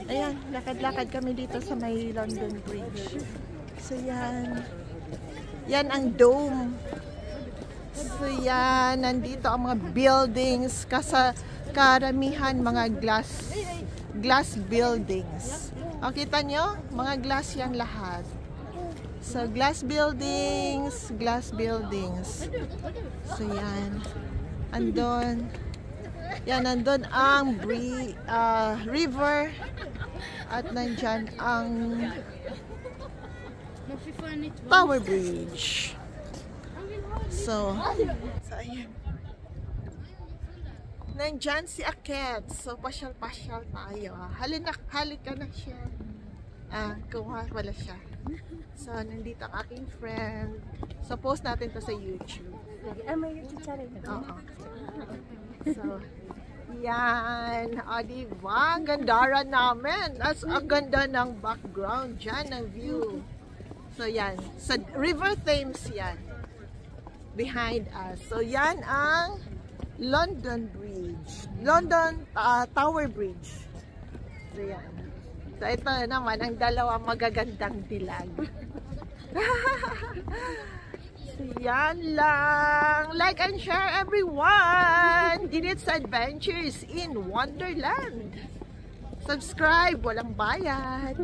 Ayan, lakad-lakad kami dito sa may London Bridge. So yan. Yan ang dome. So yan, nandito ang mga buildings. Karamihan mga glass buildings. O, kita nyo? Mga glass yan lahat. So, glass buildings. So yan. Andon. Yan, nandun ang river. At nandyan ang Tower Bridge. So ayan. Nandyan si Aket. So, pasyal-pasyal tayo. Halika na siya. Kuha wala siya. So, nandito ang aking friend. So, post natin to sa YouTube. May YouTube channel. Oo. So, yan. O, diba? Ang gandara namin. Ang ganda ng background dyan, ng view. So, yan. Sa River Thames yan. Behind us. So, yan ang London Bridge. Tower Bridge. So, yan. So, ito naman ang dalawang magagandang dilag. So, yan lang. Like and share, everyone. Dinit's Adventures in Wonderland. Subscribe. Walang bayad.